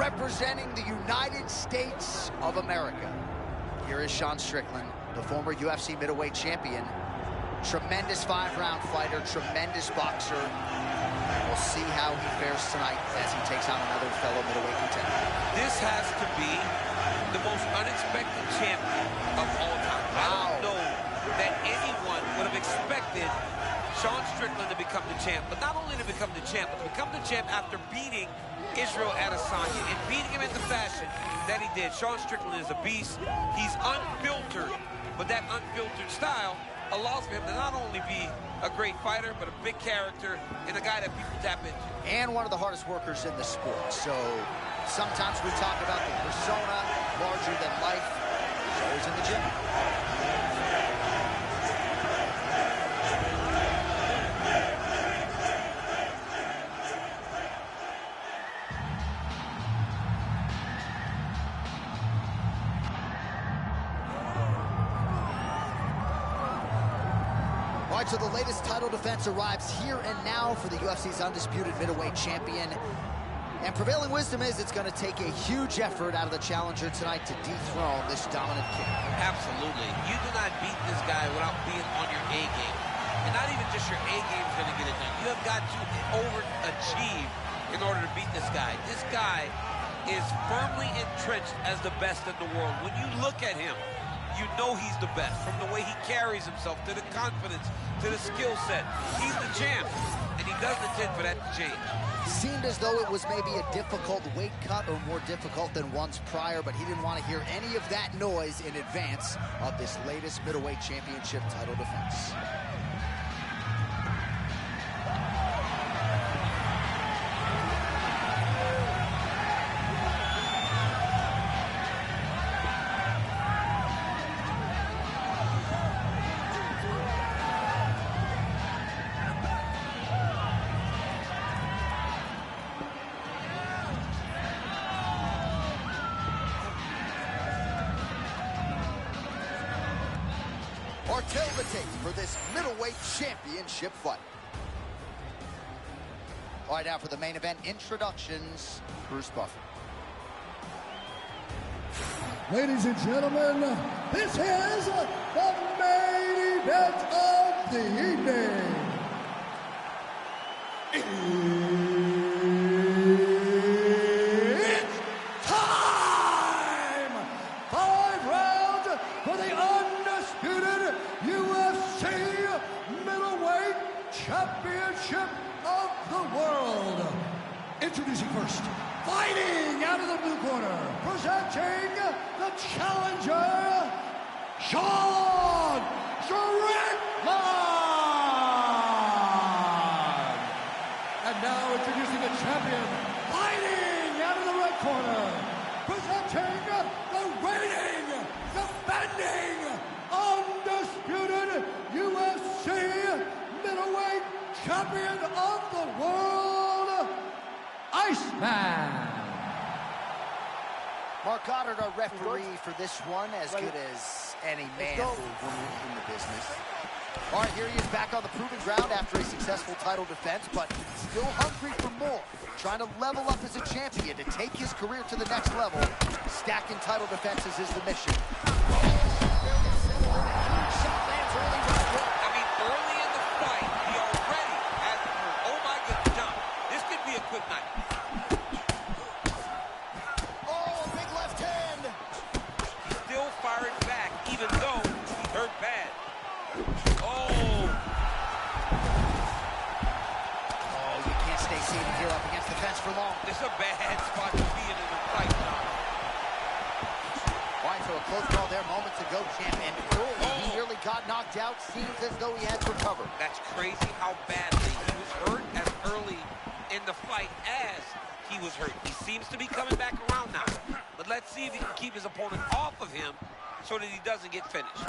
representing the United States of America. Here is Sean Strickland, the former UFC middleweight champion. Tremendous 5-round fighter, tremendous boxer. We'll see how he fares tonight as he takes on another fellow middleweight contender. This has to be the most unexpected champion of all time. Wow. I don't know that anyone would have expected Sean Strickland to become the champ, but not only to become the champ, but to become the champ after beating Israel Adesanya and beating him in the fashion that he did. Sean Strickland is a beast. He's unfiltered, but that unfiltered style allows for him to not only be a great fighter, but a big character and a guy that people tap into. And one of the hardest workers in the sport. So sometimes we talk about the persona larger than life. Shows in the gym. All right, so the latest title defense arrives here and now for the UFC's undisputed middleweight champion. And prevailing wisdom is it's going to take a huge effort out of the challenger tonight to dethrone this dominant king. Absolutely. You do not beat this guy without being on your A game. And not even just your A game is going to get it done. You have got to overachieve in order to beat this guy. This guy is firmly entrenched as the best in the world. When you look at him, you know he's the best, from the way he carries himself, to the confidence, to the skill set. He's the champ, and he doesn't intend for that to change. Seemed as though it was maybe a difficult weight cut or more difficult than once prior, but he didn't want to hear any of that noise in advance of this latest middleweight championship title defense. Our tail the tape for this middleweight championship fight. All right, now for the main event introductions, Bruce Buffer. Ladies and gentlemen, this is the main event of the evening. It's time! 5 rounds for the undisputed UFC middleweight championship of the world. Introducing first, fighting out of the blue corner, presenting the challenger, Sean Strickland. And now introducing the champion, fighting out of the red corner, presenting the reigning, defending, undisputed UFC middleweight champion of the world, Iceman. Mark Goddard, our referee for this one, as good as any man or woman in the business. All right, here he is back on the proving ground after a successful title defense, but still hungry for more. Trying to level up as a champion to take his career to the next level. Stacking title defenses is the mission. I mean, early in the fight, he already has oh my goodness, John, this could be a quick night. Oh, big left hand. Still firing back, even though he hurt bad. Oh, You can't stay seated here up against the fence for long. this is a bad spot to be in the fight, John. All right, so a close call there moments ago, champ, and early he nearly got knocked out. Seems as though he has recovered. That's crazy how badly he was hurt as early in the fight as he was hurt. He seems to be coming back around now. But let's see if he can keep his opponent off of him so that he doesn't get finished.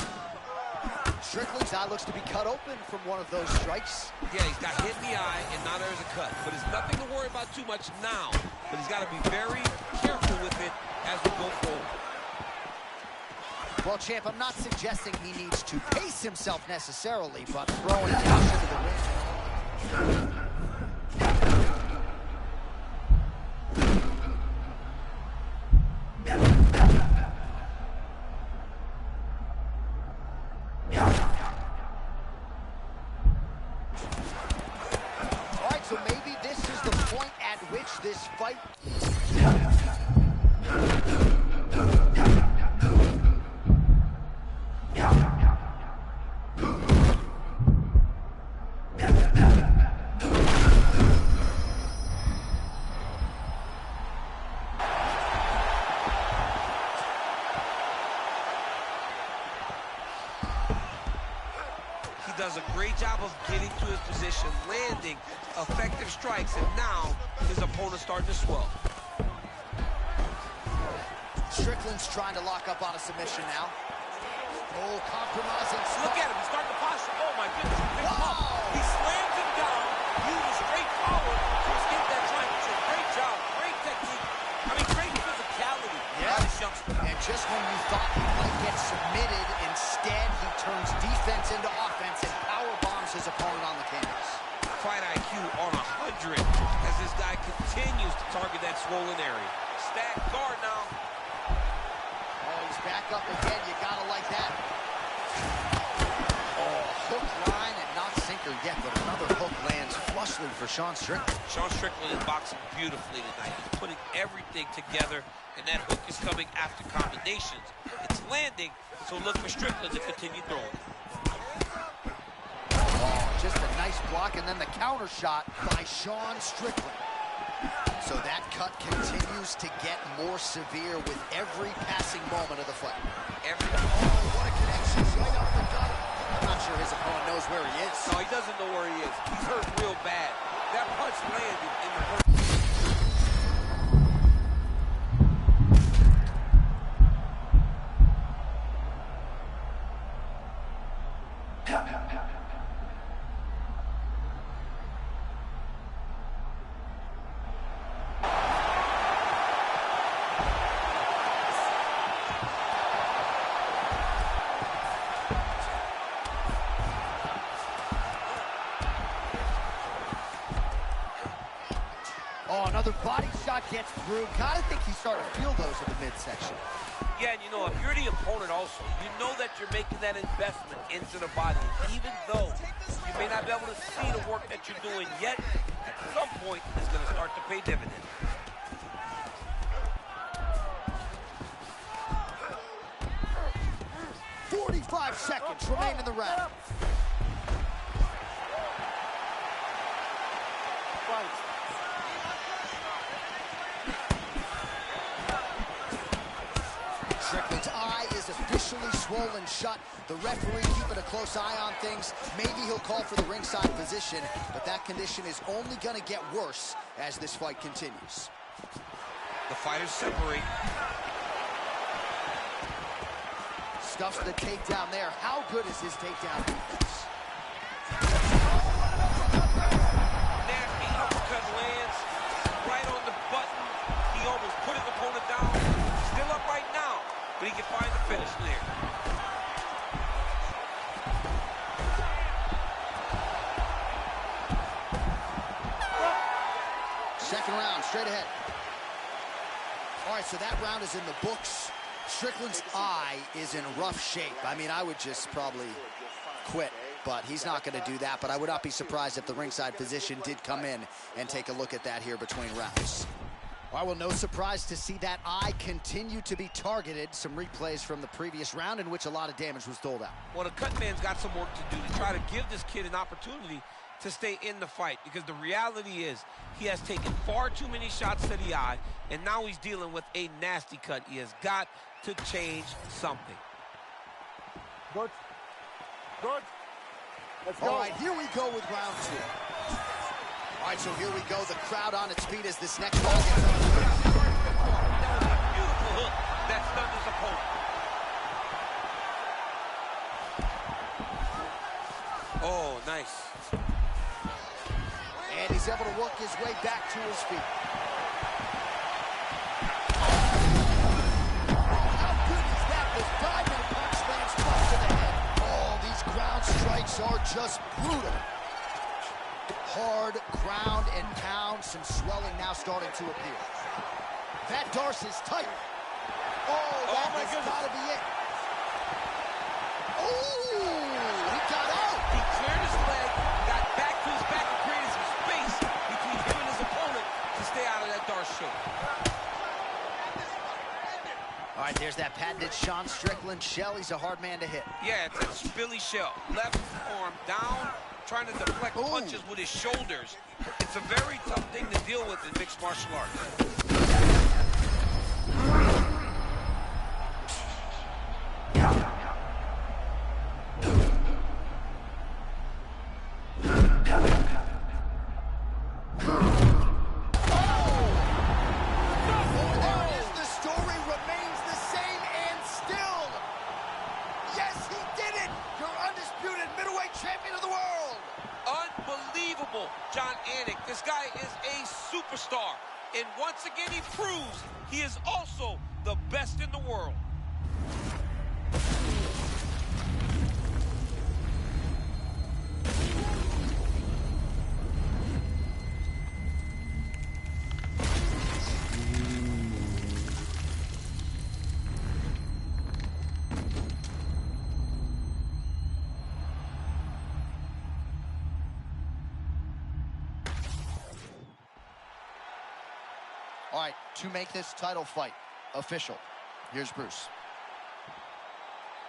Strickland's eye looks to be cut open from one of those strikes. Yeah, he's got hit in the eye, and now there's a cut. But it's nothing to worry about too much now. But he's got to be very careful with it as we go forward. Well, champ, I'm not suggesting he needs to pace himself necessarily, but throwing cash into the wind. 5 rounds. For the undisputed UFC middleweight championship of the world. Introducing first, fighting out of the blue corner, presenting the challenger, Sean Strickland. And now introducing the champion, fighting out of the red corner, presenting the reigning, defending, undisputed UFC middleweight champion of the world, Iceman. Mark Goddard, our referee for this one, as good as any man or woman in the business. All right, here he is back on the proving ground after a successful title defense, but still hungry for more. so maybe this is the point at which this fight... Does a great job of getting to his position, landing effective strikes, and now his opponent's starting to swell. Strickland's trying to lock up on a submission now. Oh, compromising. Look at him, he's starting to posture. Oh my goodness, big pump. He slams him down, uses straight power to escape that triangle. Great job, great technique. I mean, great physicality. Yeah. And just when you thought he might get submitted, instead he turns defense into offense and power bombs his opponent on the canvas. Fight IQ on 100 as this guy continues to target that swollen area. Stack guard now. Oh, he's back up again. You gotta like that. Oh, hook, line, and not sinker yet, but another hook lands flushly for Sean Strickland. Sean Strickland is boxing beautifully tonight. He's putting everything together, and that hook is coming after combinations. It's landing, so look for Strickland to continue throwing. Oh, just a nice block, and then the counter shot by Sean Strickland. So that cut continues to get more severe with every passing moment of the fight. Oh, what a connection right off the gut. I'm not sure his opponent knows where he is. No, he doesn't know where he is. He's hurt real bad. That punch landed in the hurt. Oh, another body shot gets through. Gotta think he's starting to feel those in the midsection. Yeah, and you know, if you're the opponent also, you know that you're making that investment into the body. Even though you may not be able to see the work that you're doing yet, at some point, it's going to start to pay dividends. "45 seconds remain in the round." Strickland's eye is officially swollen shut. The referee keeping a close eye on things. Maybe he'll call for the ringside position, but that condition is only going to get worse as this fight continues. The fighters separate. Stuffs the takedown there. How good is his takedown defense? Nasty uppercut lands right on the button. He almost put his opponent down. Still up right now, but he can find the finish there. Second round, straight ahead. All right, so that round is in the books. Strickland's eye is in rough shape. I mean, I would just probably quit, but he's not going to do that. But I would not be surprised if the ringside physician did come in and take a look at that here between rounds. All right, well, no surprise to see that eye continue to be targeted. Some replays from the previous round in which a lot of damage was doled out. Well, the cut man's got some work to do to try to give this kid an opportunity to stay in the fight, because the reality is he has taken far too many shots to the eye, and now he's dealing with a nasty cut. He has got to change something. Good. Good. Let's go. All right, here we go with round two. All right, so here we go. The crowd on its feet as this next ball gets on. That was a beautiful hook that stunned his opponent. Oh, nice. And he's able to work his way back to his feet. How good is that? This diving punch lands close to the head. Oh, these ground strikes are just brutal. Hard ground and pound. Some swelling now starting to appear. That Darce is tight. Oh, that has got to be it. Oh, he got out. He cleared his leg, got back to his back and created some space hit Sean Strickland's shell. He's a hard man to hit. Yeah, it's a Billy shell. Left arm down, trying to deflect punches with his shoulders. It's a very tough thing to deal with in mixed martial arts. Jon Anik, this guy is a superstar, and once again he proves he is also the best in the world. All right, to make this title fight official, here's Bruce.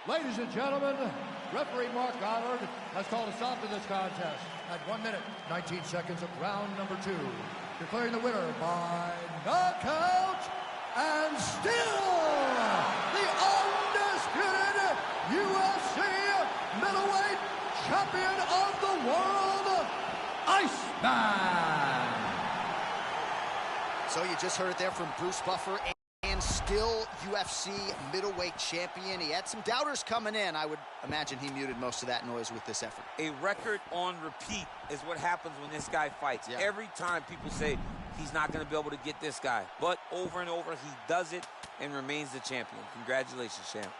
Ladies and gentlemen, referee Mark Goddard has called a stop to this contest at 1 minute, 19 seconds of round number 2, declaring the winner by knockout and still the undisputed UFC middleweight champion of the world, Iceman. So you just heard it there from Bruce Buffer, and still UFC middleweight champion. He had some doubters coming in. I would imagine he muted most of that noise with this effort. A record on repeat is what happens when this guy fights. Yeah. Every time people say he's not going to be able to get this guy. But over and over, he does it and remains the champion. Congratulations, champ.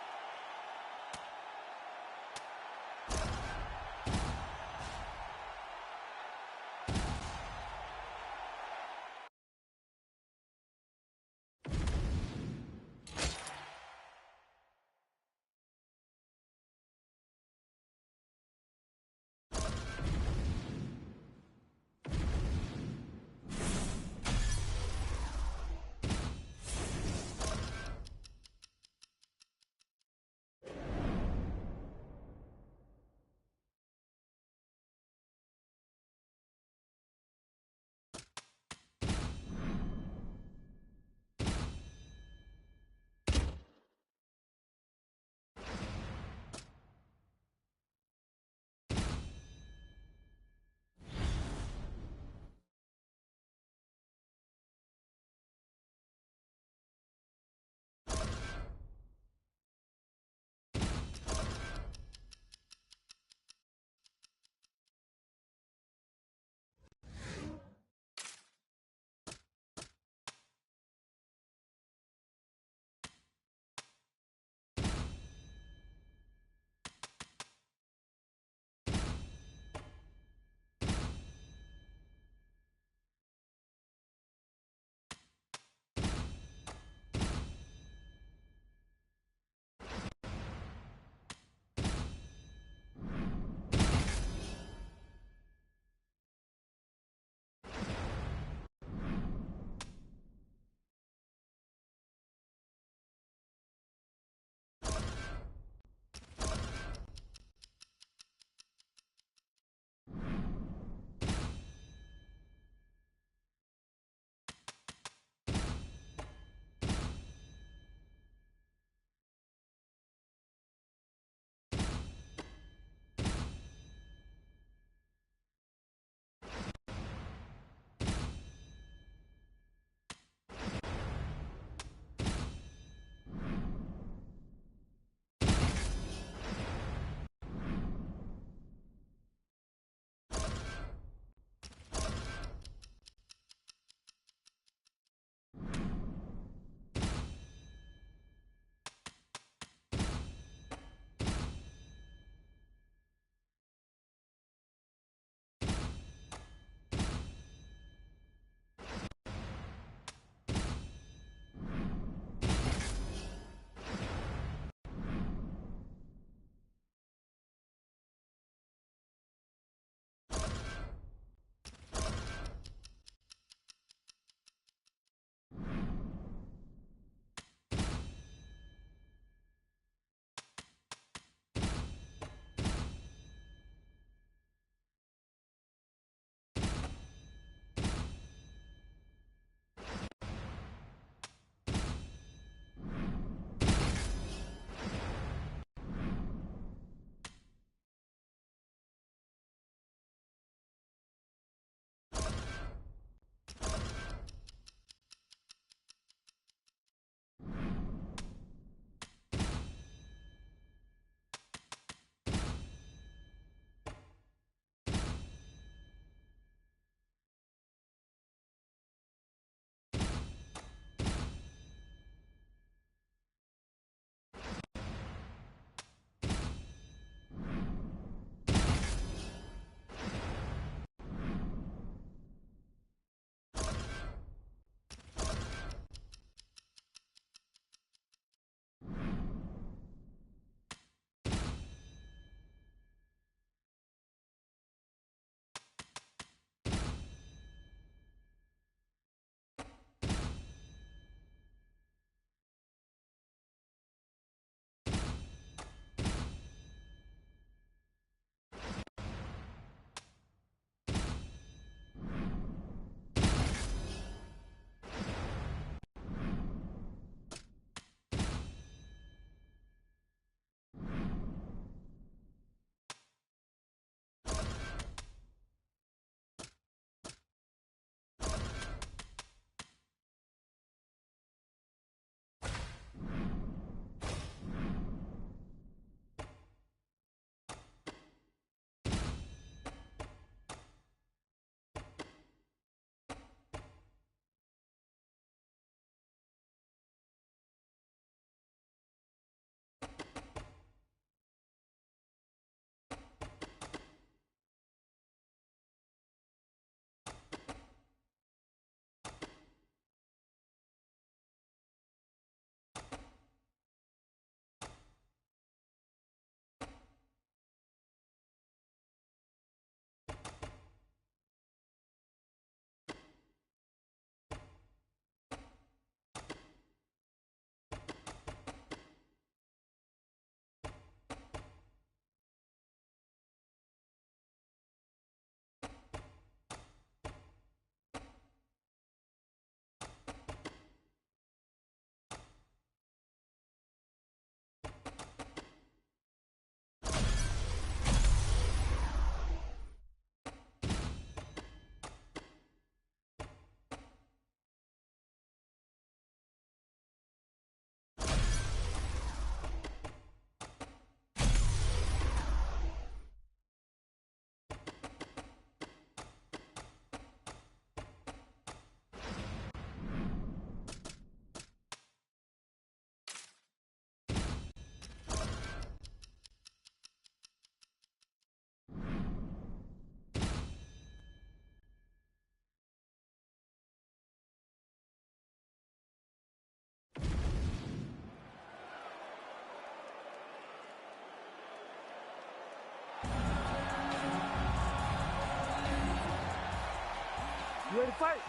You ready to fight?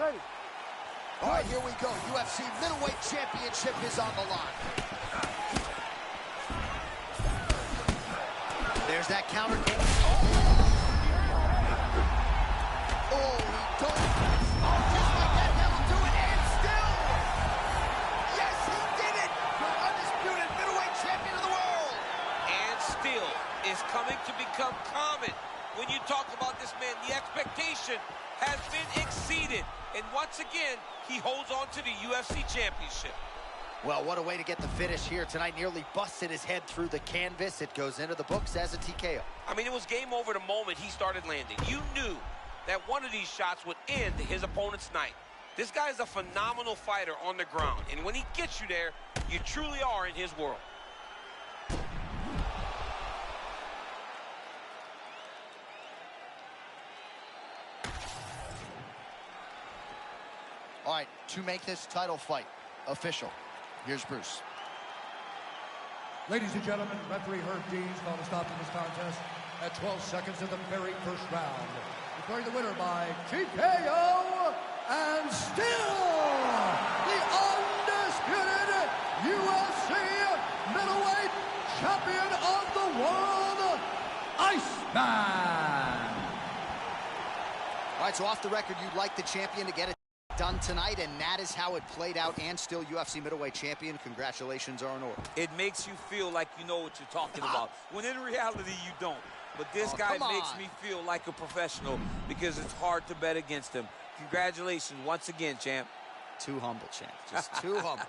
Ready. All right, here we go. UFC Middleweight Championship is on the line. There's that counter. Oh, he don't. Oh, just like that, that'll do it. And still. Yes, he did it. The undisputed middleweight champion of the world. And still is coming to become common. When you talk about this man, the expectation has been exceeded. And once again, he holds on to the UFC championship. Well, what a way to get the finish here tonight. Nearly busted his head through the canvas. It goes into the books as a TKO. I mean, it was game over the moment he started landing. You knew that one of these shots would end his opponent's night. This guy is a phenomenal fighter on the ground. And when he gets you there, you truly are in his world. All right, to make this title fight official, here's Bruce. Ladies and gentlemen, referee Herb Dean's called a stop to this contest at 12 seconds of the very first round. Declaring the winner by TKO, and still the undisputed UFC middleweight champion of the world, Iceman. All right, so off the record, you'd like the champion to get it done tonight, and that is how it played out, and still UFC middleweight champion. Congratulations are in order. It makes you feel like you know what you're talking about, when in reality you don't. But this guy makes me feel like a professional because it's hard to bet against him. Congratulations once again, champ. Too humble, champ. Just too humble.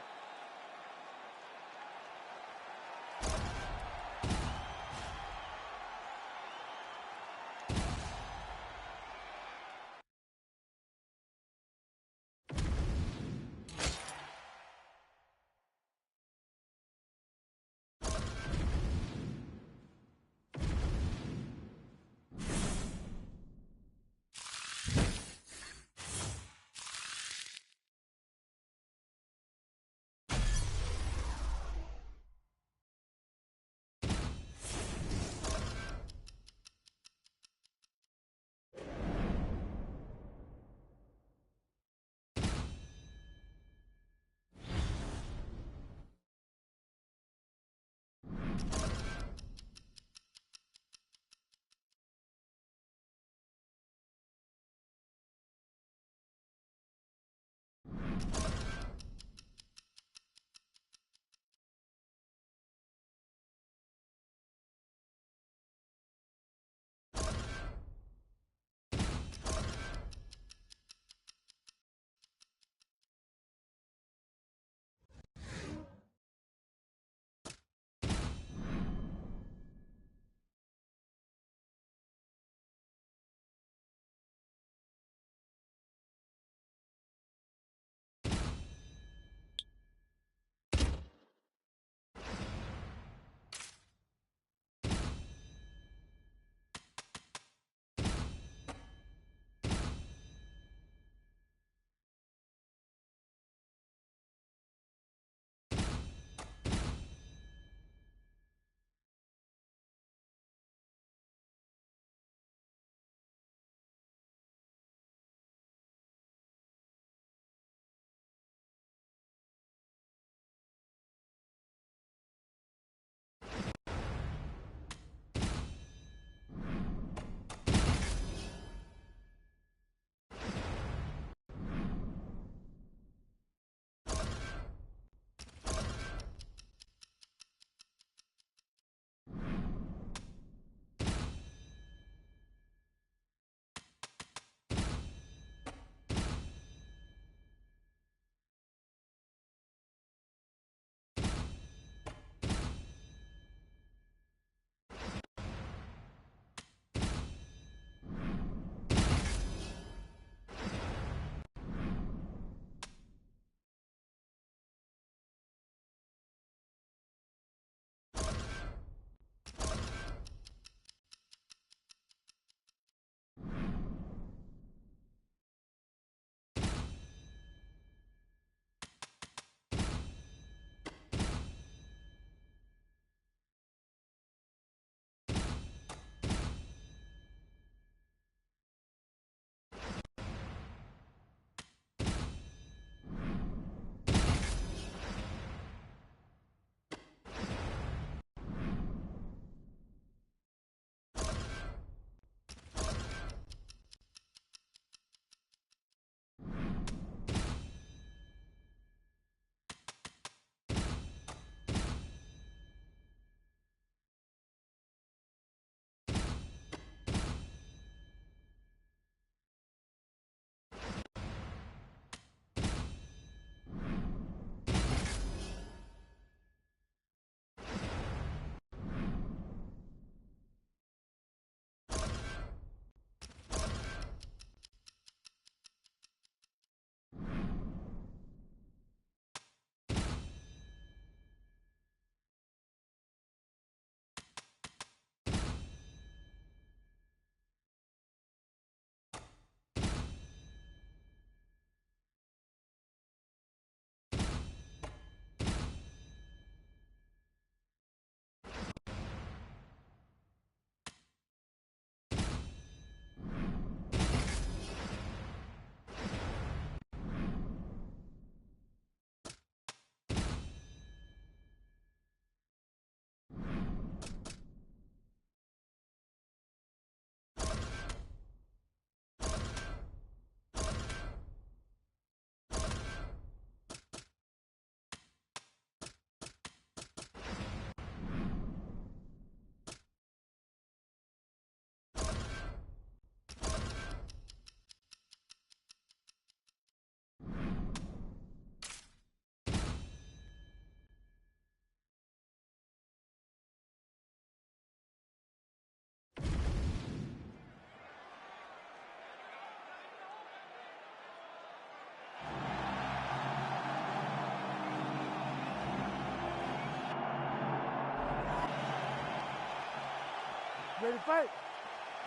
Ready to fight?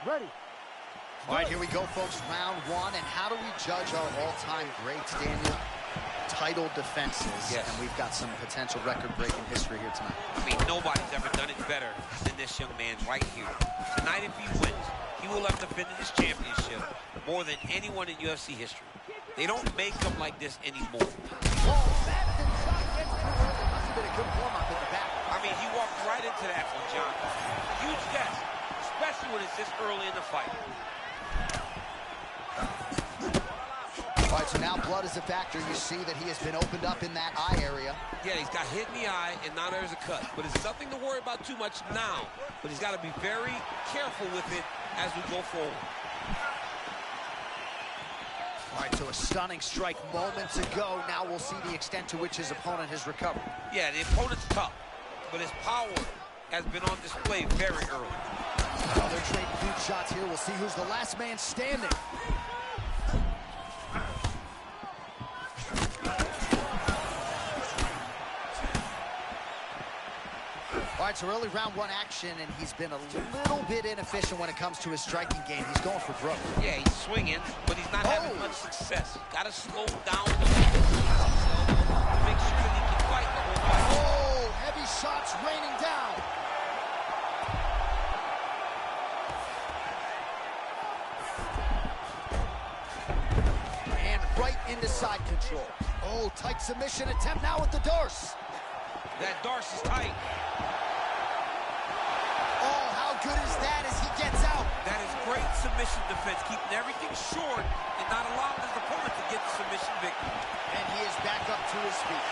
Ready. All right, here we go, folks. Round one. And how do we judge our all-time greats, Daniel? Title defenses. Yes. And we've got some potential record-breaking history here tonight. I mean, nobody's ever done it better than this young man right here. Tonight, if he wins, he will have defended his championship more than anyone in UFC history. They don't make them like this anymore. Oh, Madison shot gets too early. Must have been a good warm-up in the back. I mean, he walked right into that one, John. Huge guess, especially when it's this early in the fight. All right, so now blood is a factor. You see that he has been opened up in that eye area. Yeah, he's got hit in the eye, and now there's a cut. But it's nothing to worry about too much now. But he's got to be very careful with it as we go forward. All right, so a stunning strike moments ago. Now we'll see the extent to which his opponent has recovered. Yeah, the opponent's tough, but his power has been on display very early. Well, they're trading huge shots here. We'll see who's the last man standing. All right, so early round one action, and he's been a little bit inefficient when it comes to his striking game. He's going for broke. Yeah, he's swinging, but he's not having much success. Got to slow down the make sure that he can fight the whole fight. Oh, heavy shots raining down. And right into side control. Oh, tight submission attempt now with the Darce. That Darce is tight. Oh, how good is that as he gets out? That is great submission defense, keeping everything short and not allowing his opponent to get the submission victory. And he is back up to his feet.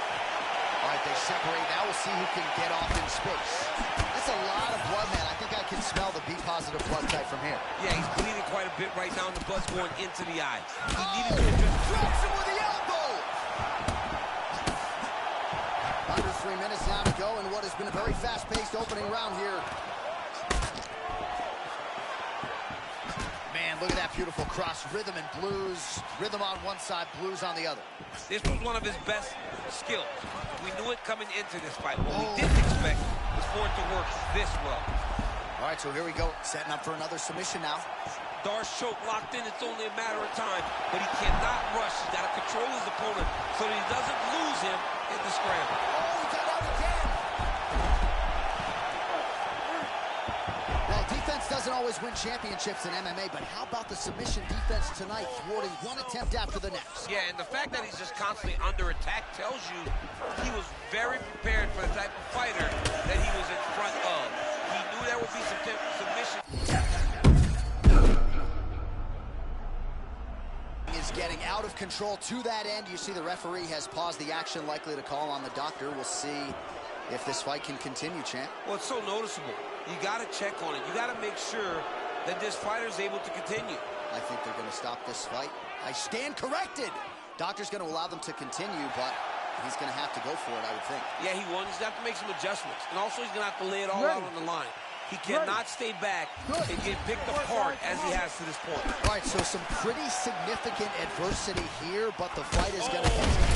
All right, they separate. Now we'll see who can get off in space. That's a lot of blood, man. I think I can smell the B-positive blood type from here. Yeah, he's bleeding quite a bit right now, and the blood's going into the eye. He needed to drops him with the elbow! Under 3 minutes now to go in what has been a very fast-paced opening round here. Man, look at that beautiful cross. Rhythm and blues. Rhythm on one side, blues on the other. This was one of his best skills. We knew it coming into this fight. What we didn't expect was for it to work this well. All right, so here we go. Setting up for another submission now. Darce choke locked in. It's only a matter of time, but he cannot rush. He's got to control his opponent so that he doesn't lose him in the scramble. Oh, he got out again. Well, defense doesn't always win championships in MMA, but how about the submission defense tonight, thwarting one attempt after the next? Yeah, and the fact that he's just constantly under attack tells you he was very prepared for the type of fighter that he was in front of. He knew there would be some submission. Is getting out of control to that end. You see the referee has paused the action, likely to call on the doctor. We'll see if this fight can continue, champ. Well, it's so noticeable. You got to check on it. You got to make sure that this fighter is able to continue. I think they're going to stop this fight. I stand corrected. Doctor's going to allow them to continue, but he's going to have to go for it, I would think. Yeah, he won. He's going to have to make some adjustments. And also, he's going to have to lay it all out on the line. He cannot stay back and get picked apart as he has to this point. All right, so some pretty significant adversity here, but the fight is going to continue.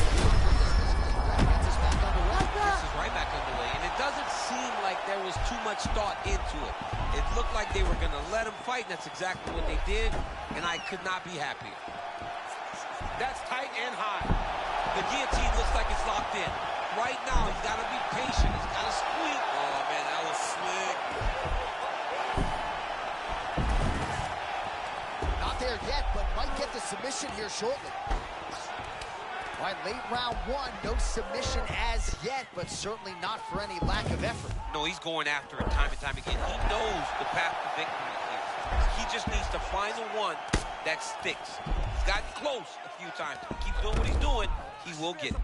This is right back underway, and it doesn't seem like there was too much thought into it. It looked like they were going to let him fight, and that's exactly what they did, and I could not be happier. That's tight and high. The guillotine looks like it's locked in. Right now, he's got to be patient. He's got to squeak. Oh, man, that was slick. Not there yet, but might get the submission here shortly. All right, late round one, no submission as yet, but certainly not for any lack of effort. No, he's going after it time and time again. He knows the path to victory here. He just needs to find the one that sticks. He's gotten close a few times. If he keeps doing what he's doing, he will get it.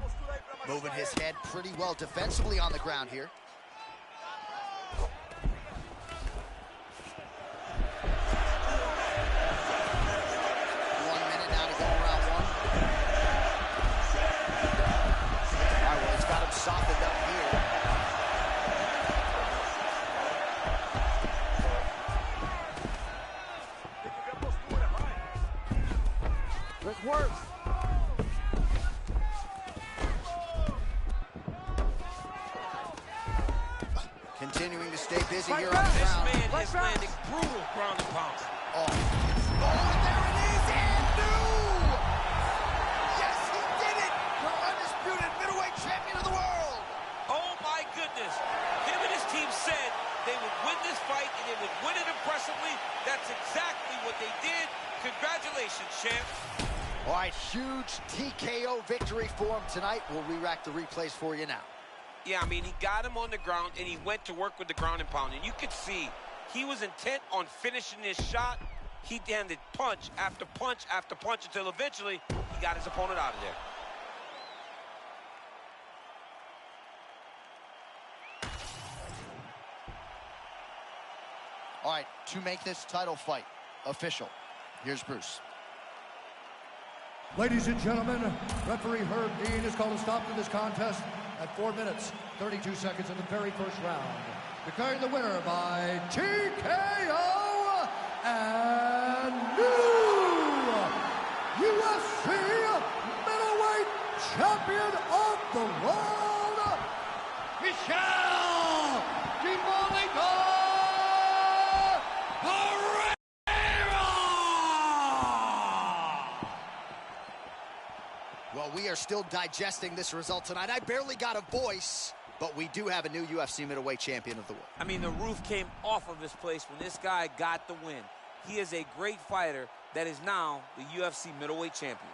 Moving his head pretty well defensively on the ground here. Softened up here. Let's work. continuing to stay busy here on back. the This ground. man is landing brutal ground and pound. Oh, and there it is, and new! Yes, he did it! The undisputed middleweight champion of the world! Oh, my goodness. Him and his team said they would win this fight, and they would win it impressively. That's exactly what they did. Congratulations, champ. All right, huge TKO victory for him tonight. We'll re-rack the replays for you now. Yeah, I mean, he got him on the ground, and he went to work with the ground and pound. And you could see he was intent on finishing this shot. He landed punch after punch after punch until eventually he got his opponent out of there. All right, to make this title fight official, here's Bruce. Ladies and gentlemen, referee Herb Dean has called a stop to this contest at 4 minutes, 32 seconds in the very first round. Declaring the winner by TKO and new UFC middleweight champion of the world, Michel DeMonico Pereira! Well, we are still digesting this result tonight. I barely got a voice, but we do have a new UFC middleweight champion of the world. I mean, the roof came off of this place when this guy got the win. He is a great fighter that is now the UFC middleweight champion.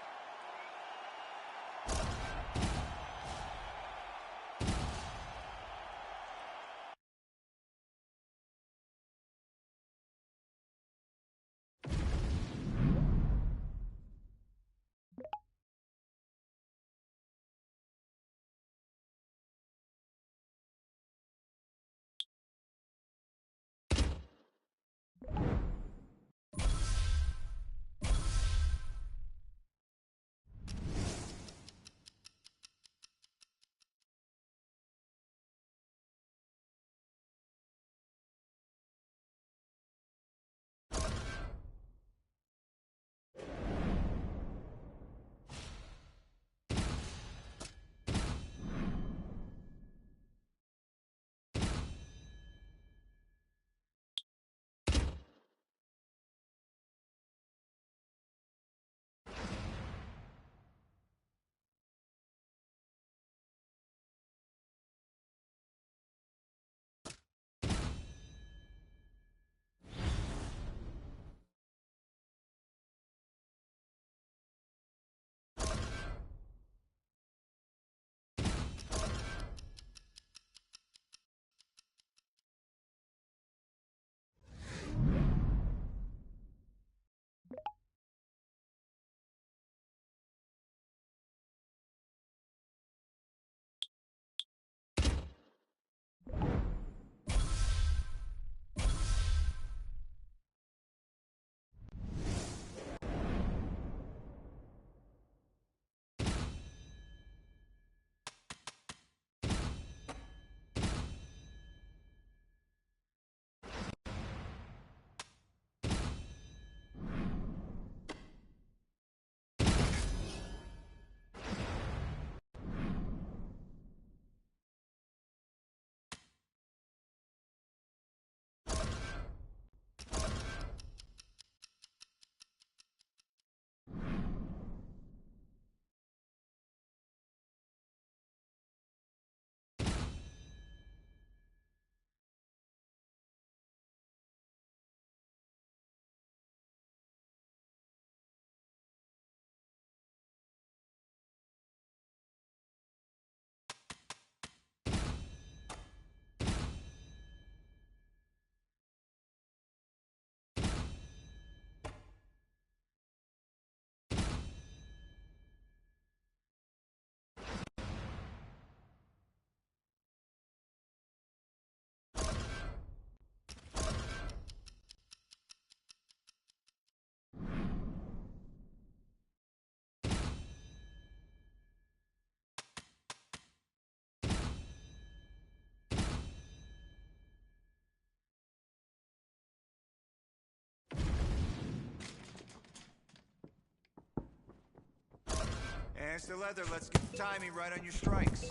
And it's the leather. Let's get the timing right on your strikes.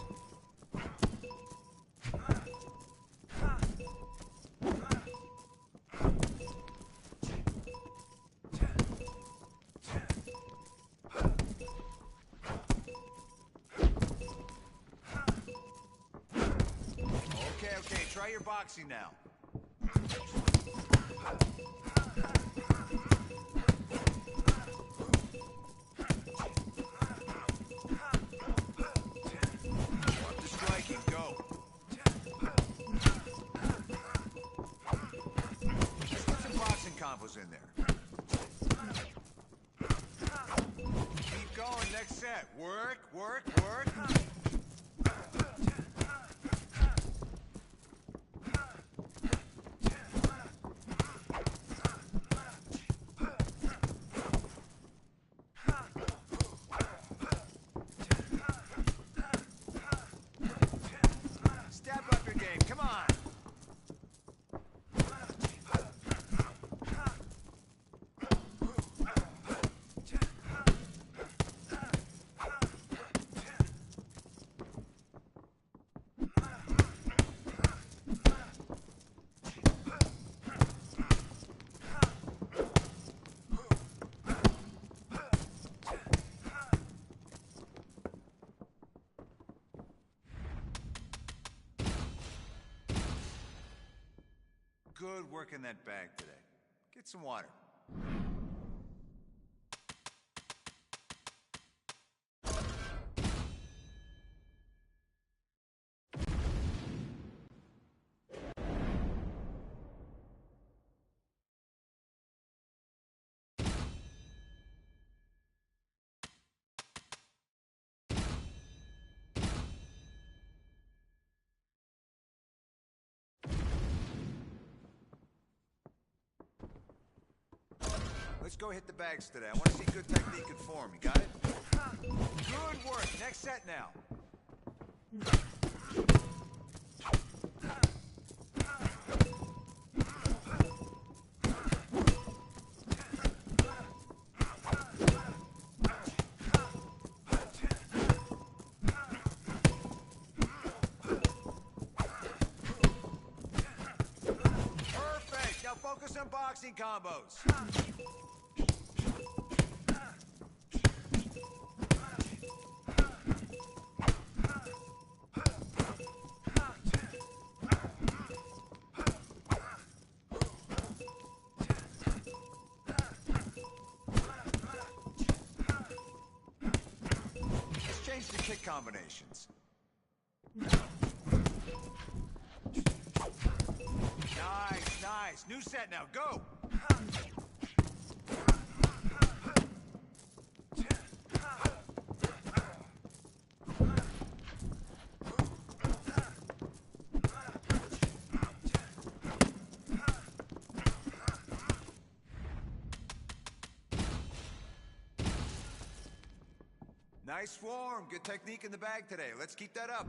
Try your boxing now. Up to striking, go. Let's put some boxing combos in there. Keep going, next set. Work, work, work. Step up your game, come on. Good work in that bag today. Get some water. Let's go hit the bags today. I want to see good technique and form. You got it? Good work. Next set now. Perfect. Now focus on boxing combos. Change the kick combinations. Nice, nice. New set now, go! Nice form. Good technique in the bag today. Let's keep that up.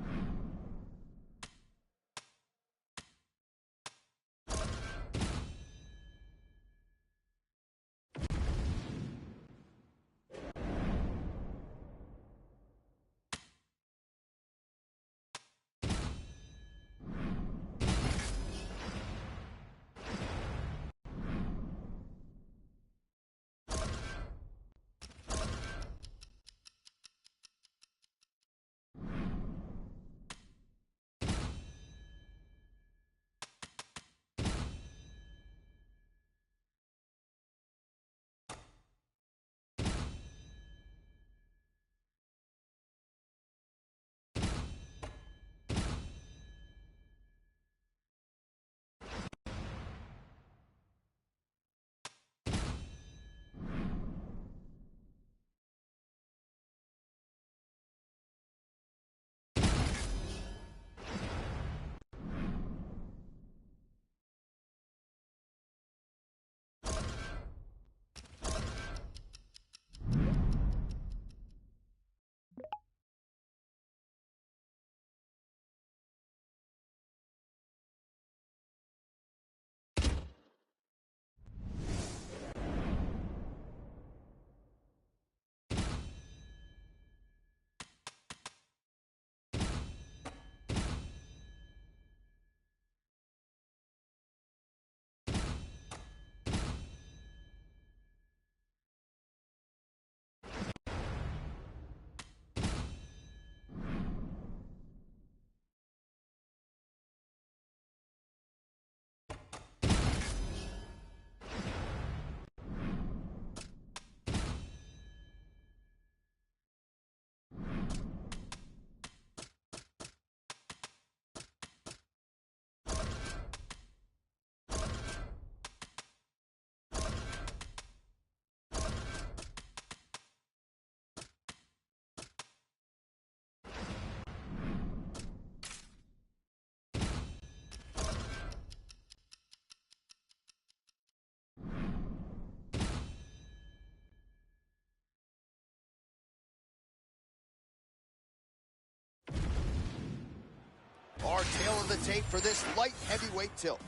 Our tail of the tape for this light heavyweight tilt.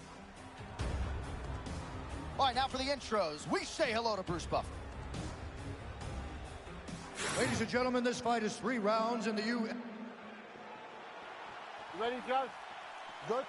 All right, now for the intros. We say hello to Bruce Buffer. Ladies and gentlemen, this fight is 3 rounds in the You ready, Josh? Good?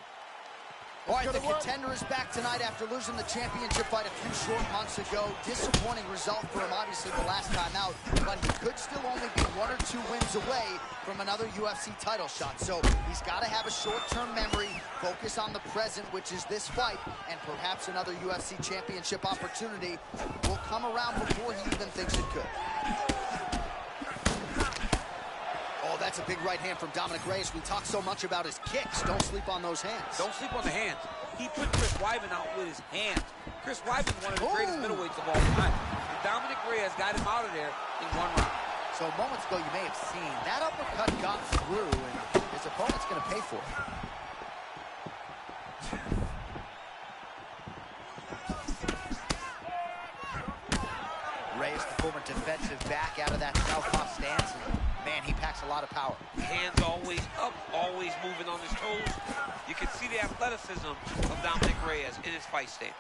All right, the contender is back tonight after losing the championship fight a few short months ago. Disappointing result for him, obviously, the last time out, but he could still only be 1 or 2 wins away from another UFC title shot. So he's got to have a short-term memory, focus on the present, which is this fight, and perhaps another UFC championship opportunity will come around before he even thinks it could. That's a big right hand from Dominick Reyes. We talk so much about his kicks. Don't sleep on those hands. Don't sleep on the hands. He put Chris Weidman out with his hands. Chris Weidman is one of the greatest middleweights of all time. And Dominick Reyes got him out of there in 1 round. So moments ago, you may have seen that uppercut got through, and his opponent's going to pay for it. Reyes, the former defensive back, out of that southpaw stance. Man, he packs a lot of power. Hands always up, always moving on his toes. You can see the athleticism of Dominick Reyes in his fight stance.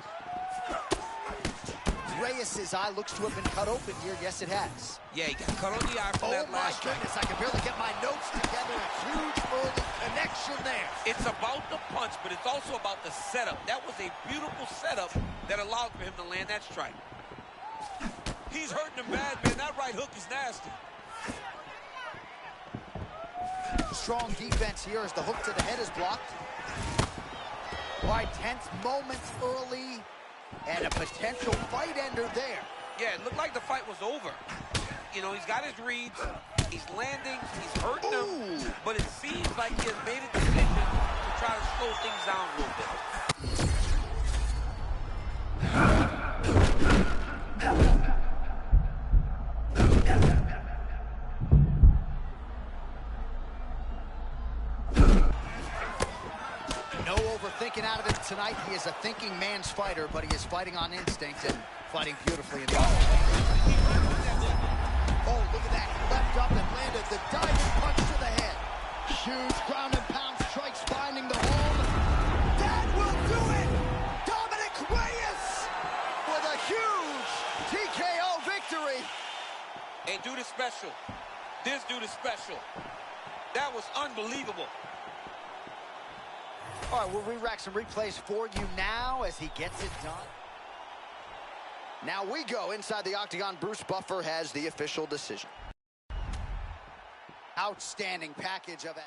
Reyes' eye looks to have been cut open here. Yes, it has. Yeah, he got cut on the eye for that last strike. Oh, my goodness, I can barely get my notes together. A huge early connection there. It's about the punch, but it's also about the setup. That was a beautiful setup that allowed for him to land that strike. He's hurting him bad, man. That right hook is nasty. Strong defense here as the hook to the head is blocked. All right, tense moments early, and a potential fight ender there. Yeah, it looked like the fight was over. You know, he's got his reads, he's landing, he's hurting him, but it seems like he has made a decision to try to slow things down a little bit. Thinking out of it tonight. He is a thinking man's fighter, but he is fighting on instinct and fighting beautifully in the Oh, look at that. He leapt up and landed the diving punch to the head. Huge ground and pound strikes finding the home. That will do it! Dominick Reyes with a huge TKO victory. Hey, dude is special. This dude is special. That was unbelievable. All right, we'll re-rack some replays for you now as he gets it done. Now we go inside the octagon. Bruce Buffer has the official decision. Outstanding package of it.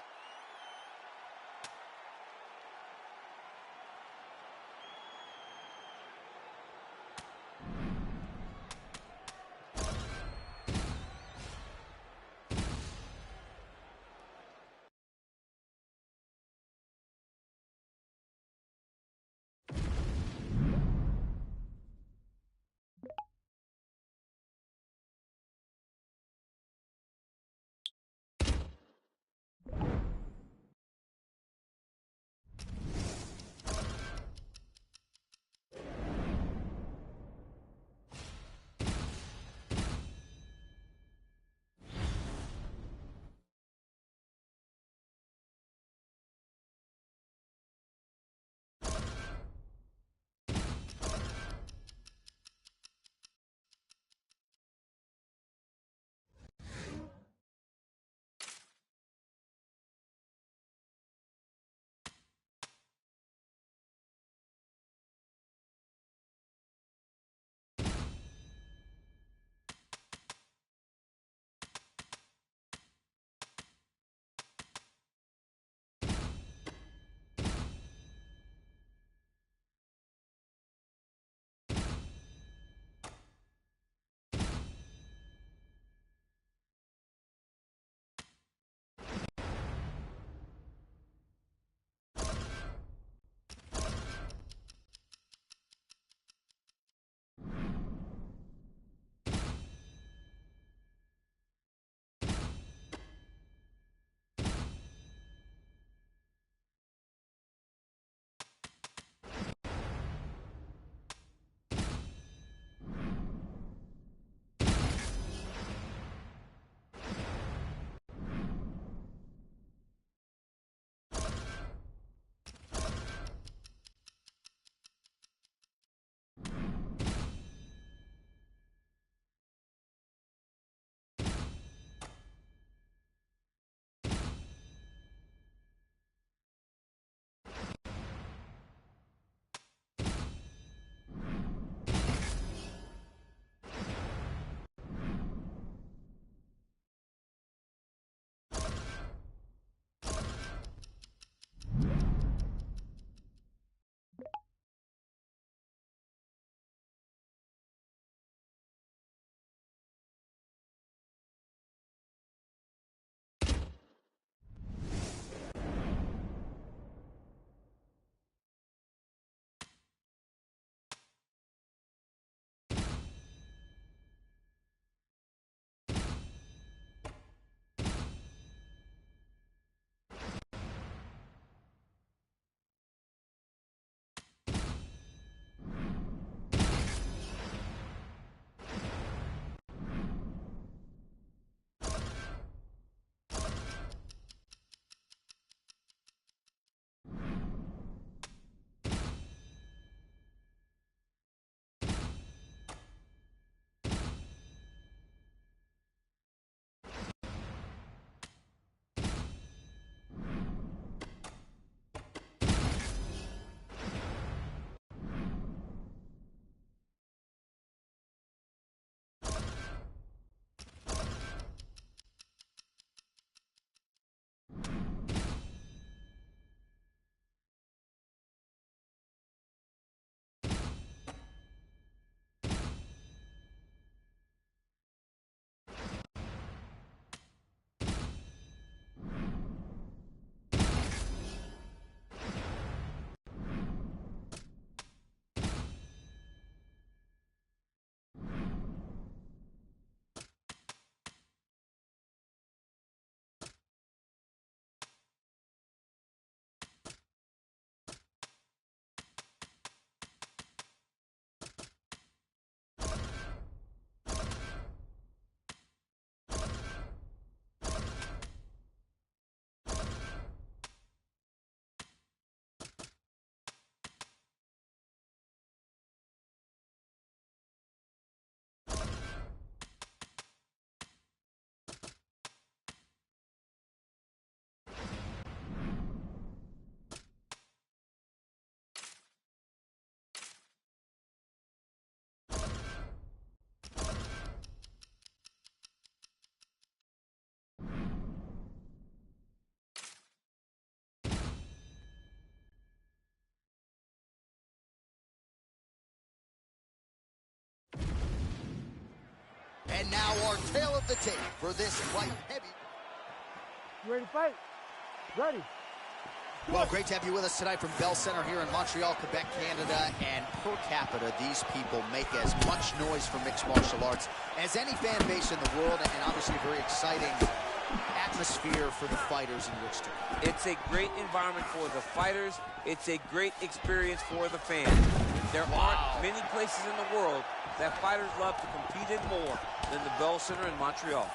And now our tale of the tape for this light heavy. You ready to fight? Ready. Well, great to have you with us tonight from Bell Center here in Montreal, Quebec, Canada. And per capita, these people make as much noise for mixed martial arts as any fan base in the world, and obviously a very exciting atmosphere for the fighters in which to come. It's a great environment for the fighters. It's a great experience for the fans. There aren't many places in the world that fighters love to compete in more than the Bell Center in Montreal.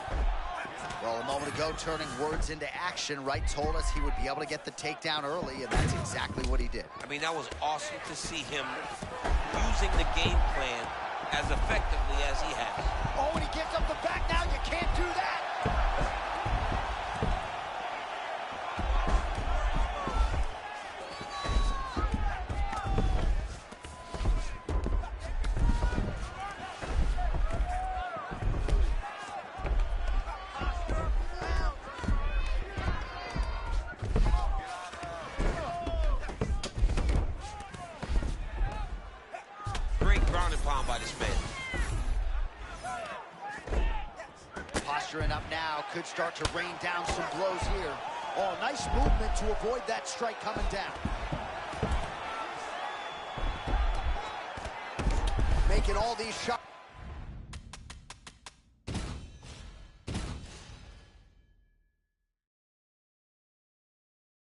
Well, a moment ago, turning words into action, Wright told us he would be able to get the takedown early, and that's exactly what he did. I mean, that was awesome to see him using the game plan as effectively as he has. Oh, and he gives up the back now. You can't do that. Great ground and pound by this man. Posturing up now, could start to rain down some blows here. Oh, nice movement to avoid that strike coming down. Making all these shots.